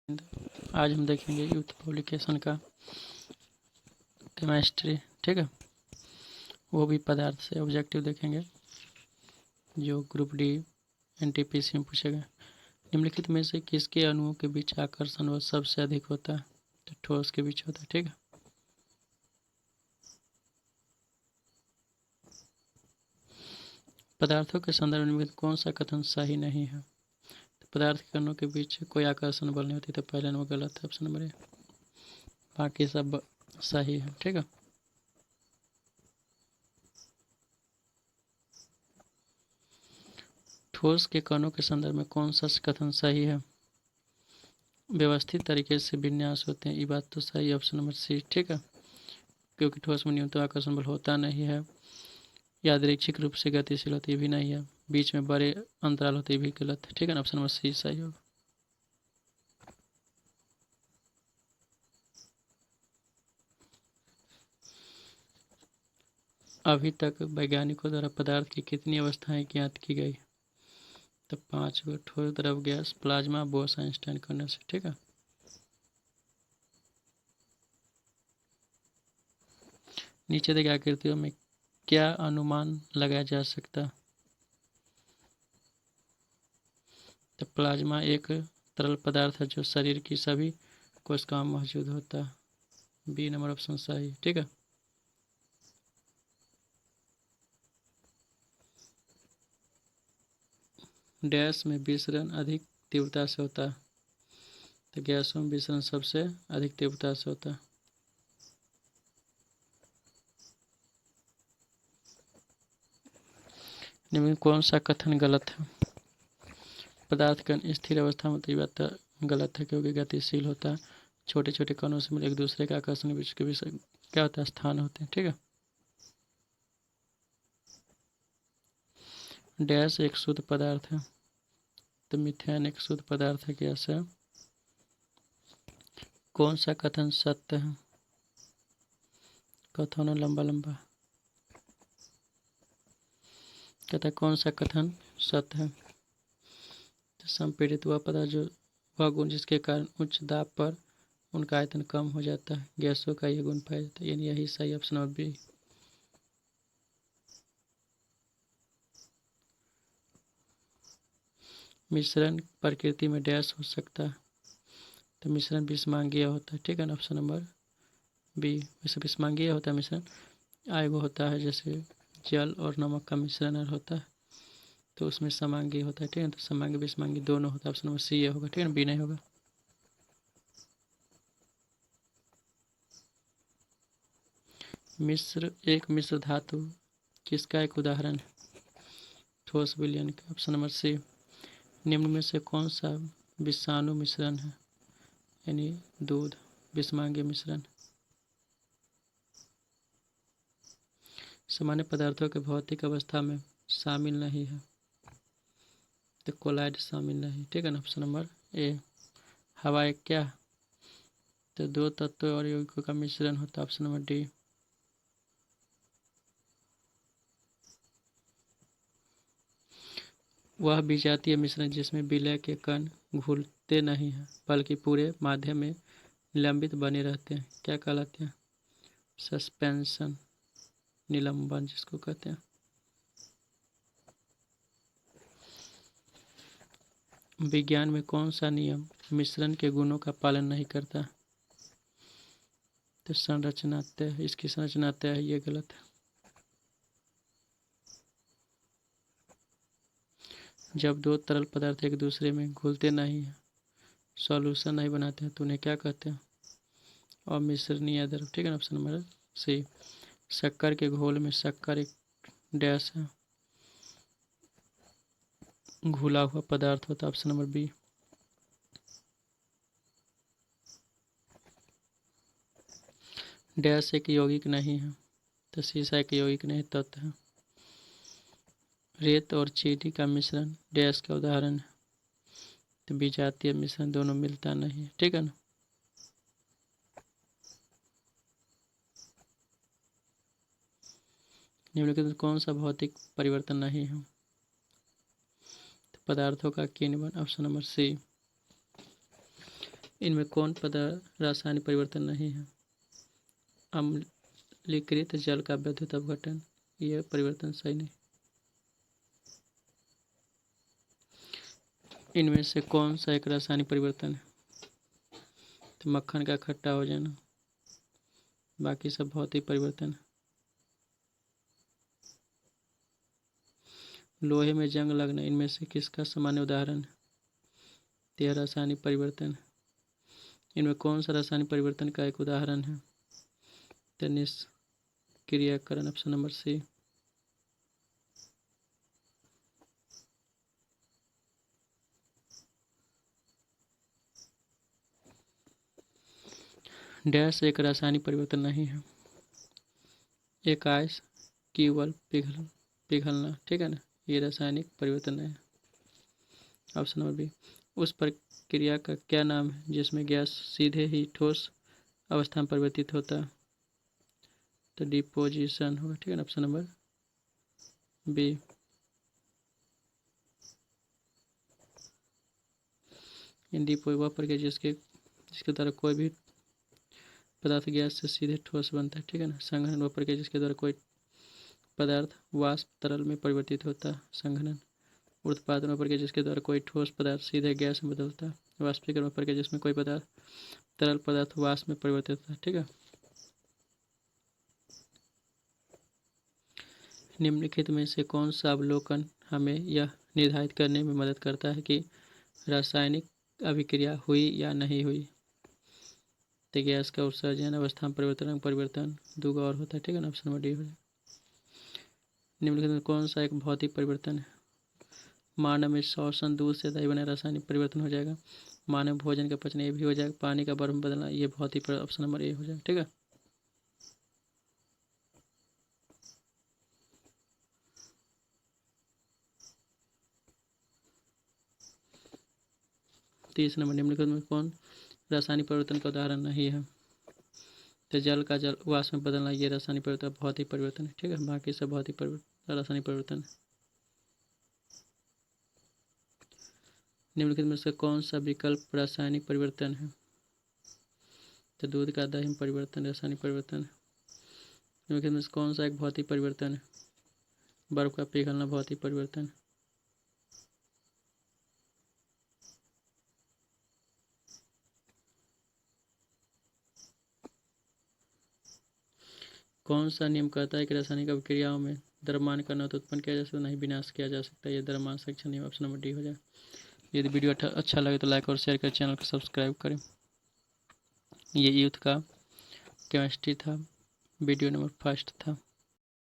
आज हम देखेंगे यूथ पब्लिकेशन का केमिस्ट्री। ठीक है, वो भी पदार्थ से ऑब्जेक्टिव देखेंगे जो ग्रुप डी एनटीपीसी में पूछेगा। निम्नलिखित में से किसके अणुओं के बीच आकर्षण बल सबसे अधिक होता है? तो ठोस के बीच होता है। ठीक है, पदार्थों के संदर्भ में निम्नलिखित कौन सा कथन सही नहीं है? तो पदार्थ के कणों के बीच कोई आकर्षण बल नहीं होती, तो पहले नंबर गलत है, ऑप्शन नंबर ए। बाकी सब सही है। ठीक है, ठोस के कणों के संदर्भ में कौन सा कथन सही है? व्यवस्थित तरीके से विन्यास होते हैं, ये बात तो सही है, ऑप्शन नंबर सी। ठीक है, क्योंकि ठोस में न्यूनतम आकर्षण बल होता नहीं है, यादृच्छिक रूप से गतिशील होती है भी नहीं है, बीच में बड़े अंतराल होते हैं भी गलत है। ठीक है ना, ऑप्शन नंबर सी सही होगा। अभी तक वैज्ञानिकों द्वारा पदार्थ की कितनी अवस्थाएं ज्ञात की गई? तो 5 गो, ठोस, द्रव, gas, plasma, Bose Einstein condenser. ठीक है, नीचे देखिए आकृतियों में क्या अनुमान लगाया जा सकता है? तो प्लाज्मा एक तरल पदार्थ है जो शरीर की सभी कोशिकाओं में मौजूद होता है, बी नंबर ऑप्शन सही। ठीक है, डैश में विसरण अधिक तीव्रता से होता है? तो गैसों में विसरण सबसे अधिक तीव्रता से होता है। निम्न कौन सा कथन गलत है? पदार्थ कण स्थिर अवस्था में, तो ये बात गलत है क्योंकि गतिशील होता है। छोटे छोटे कणों से मिले एक दूसरे के आकर्षण के बीच क्या होता है? स्थान होते हैं। ठीक है, डैश एक शुद्ध पदार्थ है, तो मिथेन एक शुद्ध पदार्थ है, गैस है। कौन सा कथन सत्य है? कथनों लंबा लंबा कहता है कौन सा कथन सत्य है? तो संपीड़ित वह पदार्थ जो वह गुण जिसके कारण उच्च दाब पर उनका आयतन कम हो जाता है, गैसों का यह गुण पाया जाता है, यानी यही सही, ऑप्शन नंबर बी। मिश्रण प्रकृति में डैश हो सकता है? तो मिश्रण विषमांगीय होता है। ठीक है ना, ऑप्शन नंबर बी। वैसे विषमांगीय होता है मिश्रण, वो होता है जैसे जल और नमक का मिश्रण अगर होता है तो उसमें समांगी होता है। ठीक है, तो समांगी विषमांगी दोनों होता है, ऑप्शन नंबर सी ये होगा। ठीक है ना, बी नहीं होगा। मिश्र धातु किसका एक उदाहरण है? ठोस विलयन का, ऑप्शन नंबर सी। निम्न में से कौन सा विषाणु मिश्रण है? यानी दूध विषमांगी मिश्रण। सामान्य पदार्थों के भौतिक अवस्था में शामिल नहीं है, तो कोलाइड शामिल नहीं। ठीक है ना, ऑप्शन नंबर ए। हवा एक क्या? तो दो तत्वों और यौगिकों का मिश्रण होता है, ऑप्शन नंबर डी। वह विजातीय मिश्रण जिसमें विलय के कण घुलते नहीं हैं बल्कि पूरे माध्यम में निलंबित बने रहते हैं, क्या कहलाते हैं? सस्पेंशन, निलंबन जिसको कहते हैं। विज्ञान में कौन सा नियम मिश्रण के गुणों का पालन नहीं करता? तो संरचनात्मक, इसकी संरचनात्मक है, ये गलत है। जब दो तरल पदार्थ एक दूसरे में घुलते नहीं हैं, सॉल्यूशन नहीं बनाते हैं, तो उन्हें क्या कहते हैं? अमिश्रणीय द्रव। ठीक है ना, ऑप्शन नंबर सी। शक्कर के घोल में शक्कर एक डैश है, घुला हुआ पदार्थ होता है, ऑप्शन नंबर बी। डैश एक यौगिक नहीं है, तो सीसा एक यौगिक नहीं तत्व है। रेत और चीनी का मिश्रण डैश का उदाहरण है, तो विजातीय मिश्रण दोनों मिलता नहीं है। ठीक है ना, निम्नलिखित में कौन सा भौतिक परिवर्तन नहीं है? तो पदार्थों का किण्वन, ऑप्शन नंबर सी। इनमें कौन पदार्थ रासायनिक परिवर्तन नहीं है? अम्लीकृत जल का विद्युत अपघटन, यह परिवर्तन सही नहीं। इनमें से कौन सा एक रासायनिक परिवर्तन है? तो मक्खन का खट्टा हो जाना, बाकी सब भौतिक परिवर्तन है। लोहे में जंग लगना, इनमें से किसका सामान्य उदाहरण है? यह रासायनिक परिवर्तन है। इनमें कौन सा रासायनिक परिवर्तन का एक उदाहरण है? तो निष्क्रियकरण, ऑप्शन नंबर सी। डैश एक रासायनिक परिवर्तन नहीं है। एक आइस केवल पिघलना, ठीक है ना, ये रासायनिक परिवर्तन है। Option number B. उस प्रक्रिया का क्या नाम है जिसमें गैस सीधे ही ठोस अवस्था में परिवर्तित होता है? तो डिपोजिशन होगा, ठीक है ना, ऑप्शन नंबर बी। इन डिपो वह प्रक्रिया जिसके द्वारा कोई भी पदार्थ गैस से सीधे ठोस बनता है, ठीक है ना। संघनन वह प्रक्रिया जिसके द्वारा कोई पदार्थ वाष्प तरल में परिवर्तित होता है, संघनन। उत्पादन वह प्रक्रिया जिसके द्वारा कोई ठोस पदार्थ सीधे गैस में बदलता है। वाष्पीकरण वह प्रक्रिया जिसमें कोई पदार्थ तरल पदार्थ वाष्प में परिवर्तित होता है, ठीक है। निम्नलिखित में से कौन सा अवलोकन हमें यह निर्धारित करने में मदद करता है कि रासायनिक अभिक्रिया हुई या नहीं हुई? तो गैस का उत्सर्जन, अवस्था में परिवर्तन दूगो और होता है, ठीक है ना, ऑप्शन नंबर डी हो जाए। निम्नलिखित में कौन सा एक भौतिक परिवर्तन है? मानव में श्वसन, दूध से दही बना रासायनिक परिवर्तन हो जाएगा। मानव भोजन का पचन, ये भी हो जाएगा। पानी का बर्फ बदलना, ये भौतिक, ऑप्शन नंबर ए हो जाएगा, ठीक है। तीसरा नंबर, निम्नलिखित में कौन रासायनिक परिवर्तन का उदाहरण नहीं है? तो जल का जल वाष्प में बदलना, ये रासायनिक परिवर्तन भौतिक परिवर्तन है, ठीक है। बाकी सब भौतिक परिवर्तन, रासायनिक परिवर्तन। निम्नलिखित में से कौन सा विकल्प रासायनिक परिवर्तन है? तो दूध का दही में परिवर्तन रासायनिक परिवर्तन है। निम्नलिखित में से कौन सा एक भौतिक परिवर्तन है? बर्फ का पिघलना भौतिक परिवर्तन। कौन सा नियम कहता है कि रासायनिक अभिक्रियाओं में द्रव्यमान का न तो उत्पन्न किया जा सकता नहीं विनाश किया जा सकता? यह द्रव्यमान संरक्षण नियम, ऑप्शन नंबर डी हो जाए। यदि वीडियो अच्छा लगे तो लाइक और शेयर करें, चैनल को सब्सक्राइब करें। ये यूथ का केमिस्ट्री था, वीडियो नंबर 1 था।